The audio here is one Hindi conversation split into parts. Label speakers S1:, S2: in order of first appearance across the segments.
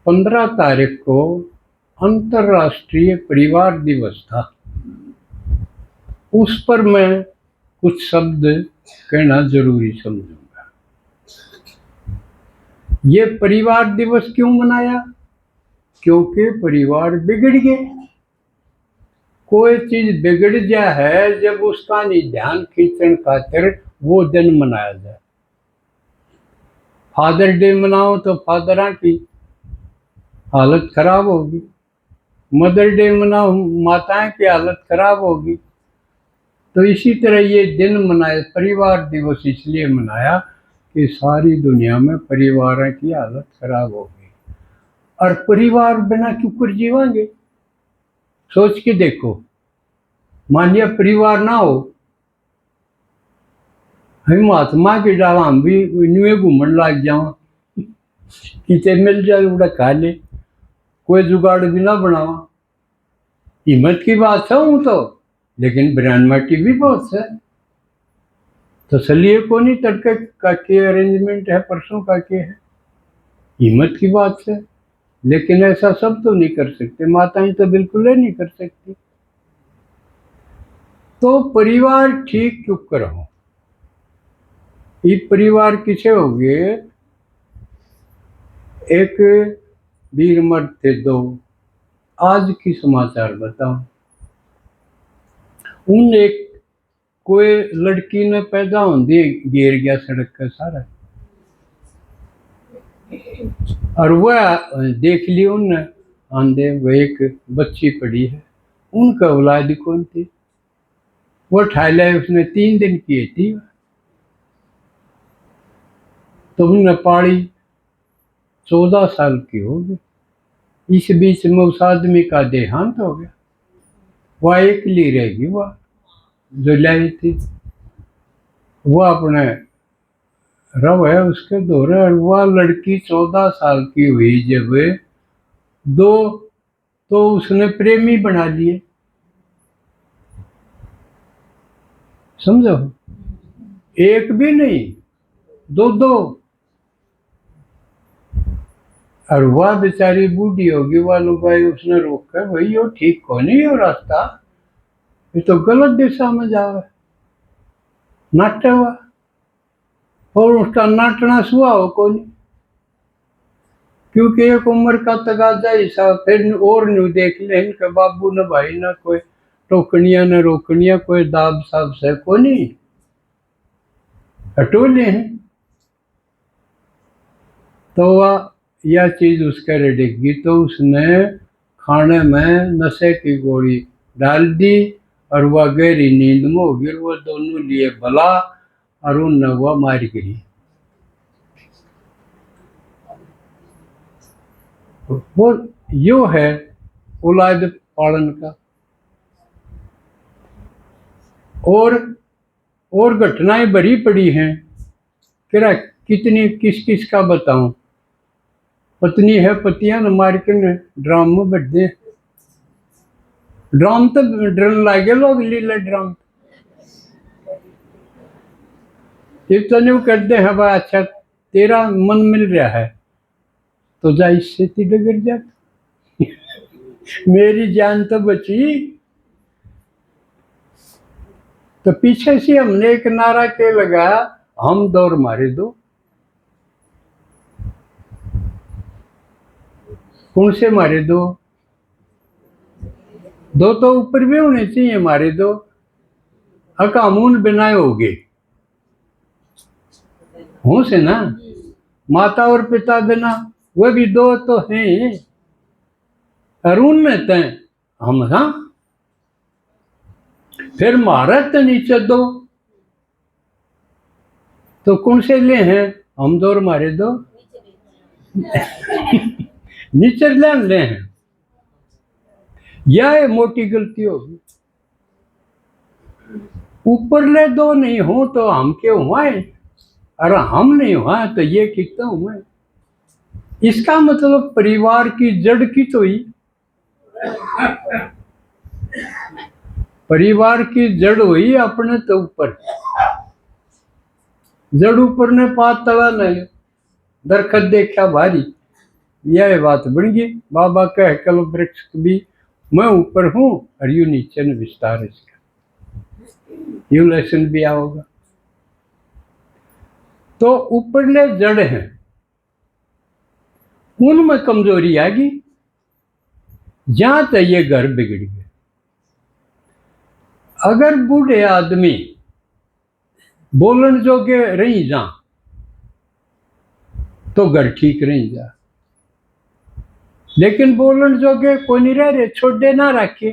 S1: 15 तारीख को अंतर्राष्ट्रीय परिवार दिवस था। उस पर मैं कुछ शब्द कहना जरूरी समझूंगा। ये परिवार दिवस क्यों मनाया? क्योंकि परिवार बिगड़ गए। कोई चीज बिगड़ जा है जब उसका ध्यान खींचने खातिर वो दिन मनाया जाए। फादर डे मनाओ तो फादर की हालत खराब होगी, मदर डे मनाओ माताएं की हालत खराब होगी। तो इसी तरह ये दिन मनाया, परिवार दिवस इसलिए मनाया कि सारी दुनिया में परिवारों की हालत खराब हो गई। और परिवार बिना क्यों कर जीवांगे? सोच के देखो, मानिए परिवार ना हो, हम महात्मा की डाला हम भी नुए घूमन लग जाओ, किसे मिल जाए उड़ा खा ले, कोई जुगाड़ भी ना बनावा। हिम्मत की बात है हूँ तो, लेकिन ब्रांडमाटी भी बहुत है। तो चलिए को नहीं तड़के का के अरेंजमेंट है, परसों का के है, हिम्मत की बात है। लेकिन ऐसा सब तो नहीं कर सकते, माताएं तो बिल्कुल ही नहीं कर सकती। तो परिवार ठीक क्यों करो? ये परिवार किसे हो गए? एक वीर मर्द थे दो। आज की समाचार बताओ। उन एक कोई लड़की ने पैदा होंदी गिर गया सड़क का सारा, और वह देख ली उनने आंधे, वह एक बच्ची पड़ी है, उनका औलाद कौन थी? वो उठा लाए, उसने 3 दिन की थी। तो उन्हें पाड़ी 14 साल की हो गई। इस बीच में उस आदमी का देहांत हो गया। वह एकली रहेगी, वह जो लाई थी, वह अपने रव है उसके दोहरे। और वह लड़की 14 साल की हुई जब दो, तो उसने प्रेमी बना लिए। समझो, एक भी नहीं, दो दो। और वह बेचारी बूढ़ी होगी, वह लुगाई उसने रोक कर, भाई यो ठीक को नहीं हो रास्ता, ये तो गलत दिशा में जावे, नाटे हुआ। और उसका नाटना सुहा हो को नहीं, क्योंकि एक उम्र का तगाजा हिसाब फिर और न्यू देख ले इनके बाबू ने भाई ना कोई टोकनिया न रोकनिया, कोई दाब साब से को नहीं हटोले हैं। तो वह यह चीज उसके रड़ेगी, तो उसने खाने में नशे की गोली डाल दी और वह गहरी नींद में हो गई। वो दोनों लिए भला, और उन वह मार गई। वो यो है औलाद पालन का। और घटनाएं बड़ी पड़ी हैं, कितनी किस किस का बताऊं। पत्नी है, पतियां न मार के न ड्राम में बैठ दे। ड्राम तो डर लागे लोग, लीला ड्राम तो नहीं कर दे है भाई, अच्छा तेरा मन मिल रहा है तो जा इससे डगर जा, मेरी जान तो बची। तो पीछे से हमने एक नारा के लगाया, हम दौर मारे दो। कौन से मारे दो? दो तो ऊपर भी होने चाहिए, मारे दो अकामून बनाए होगे हो से ना। माता और पिता बिना वह भी दो तो हैं, अरुण में तय हम हाँ। फिर महारत नीचे दो, तो कौन से ले हैं? हम दो और मारे दो नीचे ले हैं। यह मोटी गलती होगी। ऊपर ले दो नहीं हो तो हम क्यों हुआ है, और हम नहीं हुआ तो ये कितना हुआ है। इसका मतलब परिवार की जड़ की तो ही, परिवार की जड़ हुई अपने तो ऊपर। जड़ ऊपर ने पात तला नहीं, दरखत देखा भारी, यह बात बन गई। बाबा कह कल वृक्ष भी मैं ऊपर हूँ और यू नीचे न विस्तार इसका, यू लेसन भी आओगा। तो ऊपरले जड़ हैं, उनमें कमजोरी आ गई, जहां तक ये घर बिगड़ गए। अगर बूढ़े आदमी बोलन जोगे रही जा तो घर ठीक रही जा, लेकिन बोलन जोगे कोई नहीं रह रहे, छोड़े ना रखे,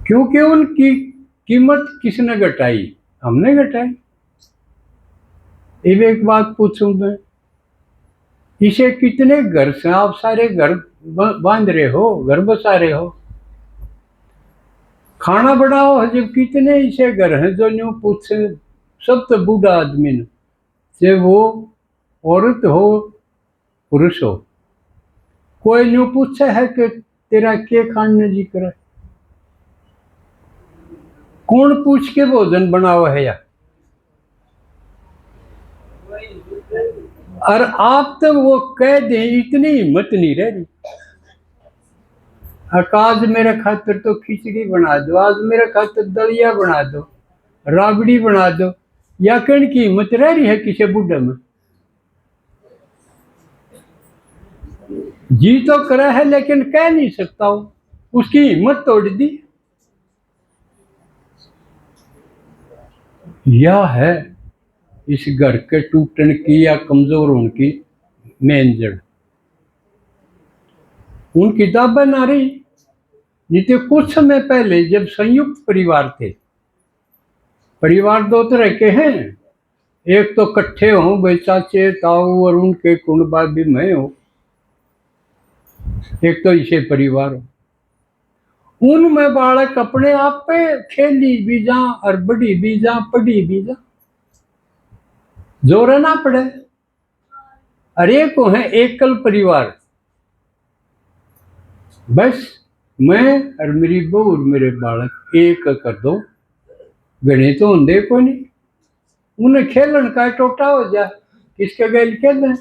S1: क्योंकि उनकी कीमत किसने घटाई? हमने घटाई। अब एक बात पूछूं मैं, इसे कितने घर से आप सारे घर बांध रहे हो, घर बसा रहे हो, खाना बनाओ, जब कितने ऐसे घर हैं जो न्यू पूछे सब तो बूढ़ा आदमी ने, चाहे वो औरत हो पुरुष हो, कोई न्यू पूछे है कि तेरा के खाने जी करे? कौन पूछ के भोजन बनाओ है या? और आप तो वो कह दें, इतनी हिम्मत नहीं रह रही। आज मेरे खातिर तो खिचड़ी बना दो, आज मेरे खातिर दलिया बना दो, राबड़ी बना दो, या कहने की हिम्मत रह रही है किसी बुढ़े में? जी तो करा है लेकिन कह नहीं सकता हूं, उसकी हिम्मत तोड़ दी। यह है इस घर के टूटने की या कमजोर होने की मेन जड़। उन किताबें ना रही, नहीं तो कुछ समय पहले जब संयुक्त परिवार थे, परिवार दो तरह के हैं, एक तो इकट्ठे हो भाई चाचे ताऊ और उनके कुंडबा भी मैं हो, एक तो इसे परिवार हो, उनमें बालक अपने आप पे खेली भी जा और बड़ी भी जा, पढ़ी भी जा, जोर ना पड़े। अरे को है एकल परिवार, बस मैं और मेरी बहू और मेरे बालक एक कर दो, गणे तो होंगे को नहीं, उन्हें खेलन का टोटा हो जा, किसके गैल खेल,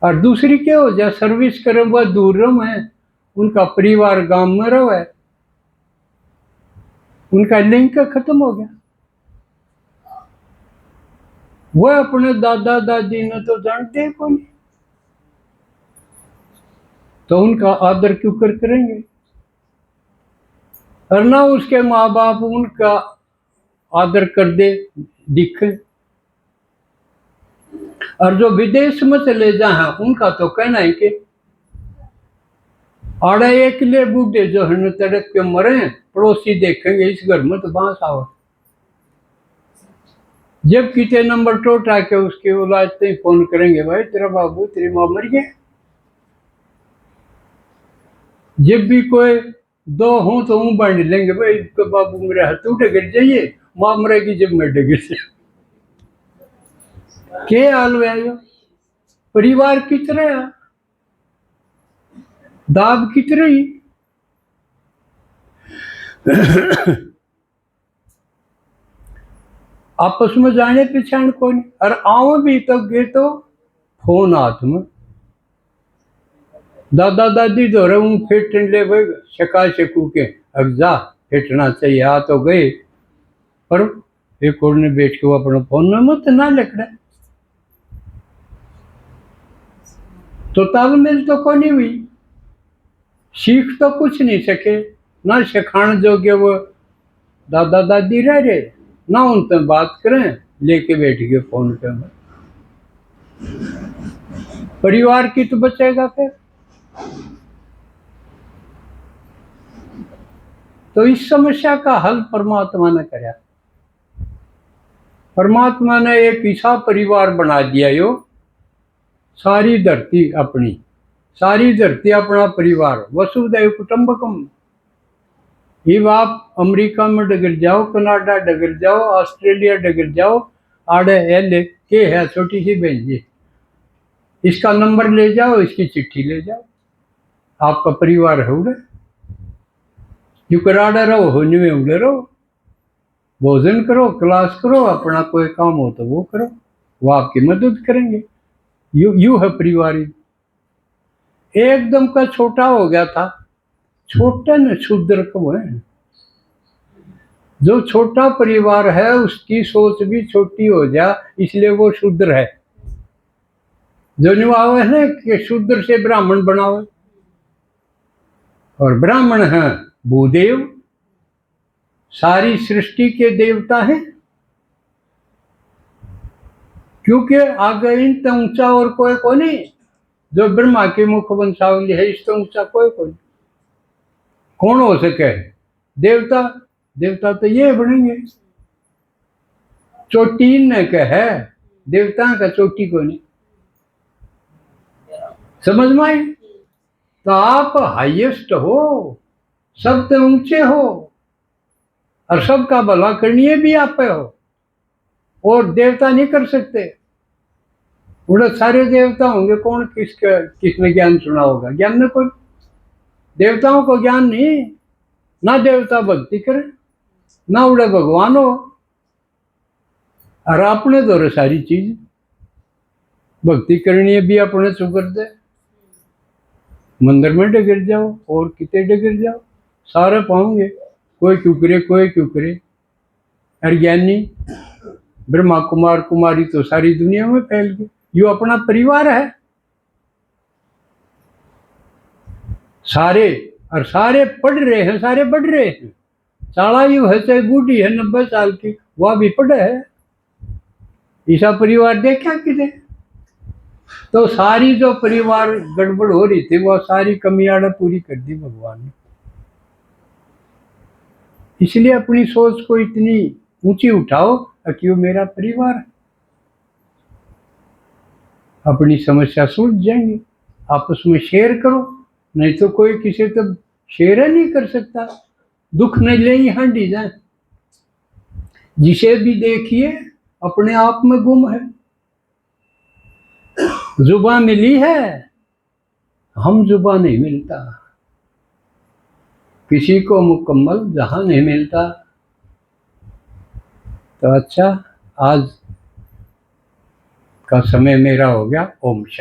S1: और दूसरी क्या हो जा सर्विस करे वह दूर रहो है, उनका परिवार गांव में रहो है, उनका लिंक खत्म हो गया। वह अपने दादा दादी ने तो जानते को नहीं, तो उनका आदर क्यों कर करेंगे? और ना उसके माँ बाप उनका आदर कर दे दिखे, और जो विदेश में चले जाए उनका तो कहना है कि आड़े एक ले बूढ़े जो है तड़प के मरे, पड़ोसी देखेंगे इस घर में तो बांस आओ, जब कितने नंबर टोट आके उसके औलाद से फोन करेंगे, भाई तेरा बाबू तेरी माँ मर गया। जब भी कोई दो हूं तो हूं बांध लेंगे, भाई तो बाबू मेरे हाथ उठे गिर जाइए, माँ मरेगी जब मैं डगिर से। के हाल में परिवार की तरह दाब की तरह ही आपस में जाने पहचान कौन, और आओ भी तो गे तो फोन हाथ में, दादा दादी तो रहूं फिट ले भाई शका शकू के अब जा फिटना चाहिए, आ तो गए, पर एक और ने बैठ के वो अपना फोन में मत ना लकड़ा, तो तालमेल तो को नहीं हुई, सीख तो कुछ नहीं सके, ना सिखाने जोगे वो दादा दादी रह रहे, ना उनसे बात करें, लेके बैठ गए फोन पे में, परिवार की तो बचेगा फिर। तो इस समस्या का हल परमात्मा ने कराया, परमात्मा ने एक ऐसा परिवार बना दिया, यो सारी धरती अपनी, सारी धरती अपना परिवार, वसुधैव कुटुंबकम। ये आप अमेरिका में डगर जाओ, कनाडा डगर जाओ, ऑस्ट्रेलिया डगर जाओ, आड़े एल के है छोटी सी बहन जी, इसका नंबर ले जाओ, इसकी चिट्ठी ले जाओ, आपका परिवार है उड़े, यू कराड़ा रहो हो न्यू उड़े रहो, भोजन करो, क्लास करो, अपना कोई काम हो तो वो करो, वो आपकी मदद करेंगे। यू है परिवार। एकदम का छोटा हो गया था, छोटा न शूद्र को है। जो छोटा परिवार है उसकी सोच भी छोटी हो जा, इसलिए वो शूद्र है। जो निभाव है ना कि शूद्र से ब्राह्मण बनाओ, और ब्राह्मण है भूदेव, सारी सृष्टि के देवता हैं। क्योंकि आगे इन ऊंचा और कोई को नहीं, जो ब्रह्मा के मुख वंशावली है इससे ऊंचा कोई को नहीं। कौन हो सके देवता? देवता तो ये बनेंगे, चोटी न कहे देवता का, चोटी को नहीं। समझ में आई? तो आप हाईएस्ट हो, सबसे ऊंचे हो, और सबका भला करनी भी आप पे हो, और देवता नहीं कर सकते। उड़े सारे देवता होंगे, कौन किसने ज्ञान सुना होगा? ज्ञान न कोई, देवताओं को ज्ञान नहीं, ना देवता भक्ति करे, ना उड़े भगवान हो, और अपने दौरे सारी चीज भक्ति करनी है भी अपने चुकर दे। मंदिर में डगर जाओ और कितने डगर जाओ, सारे पाओगे, कोई क्यों करे कोई क्यों करे। और ज्ञानी ब्रह्मा कुमार कुमारी तो सारी दुनिया में फैल गई, यो अपना परिवार है सारे, और सारे पढ़ रहे हैं, सारे बढ़ रहे हैं। चाला यू है चाहे बूढ़ी है 90 साल की, वह भी पढ़े है। ऐसा परिवार देखा किसे? तो सारी जो परिवार गड़बड़ हो रही थी वो सारी कमियां पूरी कर दी भगवान ने। इसलिए अपनी सोच को इतनी ऊंची उठाओ कि वो मेरा परिवार है। अपनी समस्या सुलझ जाएंगी, आपस में शेयर करो, नहीं तो कोई किसी तो शेयर नहीं कर सकता। दुख नहीं ले हांडी जाए, जिसे भी देखिए अपने आप में गुम है। जुबान मिली है, हम जुबान नहीं मिलता, किसी को मुकम्मल जहां नहीं मिलता। तो अच्छा, आज का समय मेरा हो गया। ओम शांति।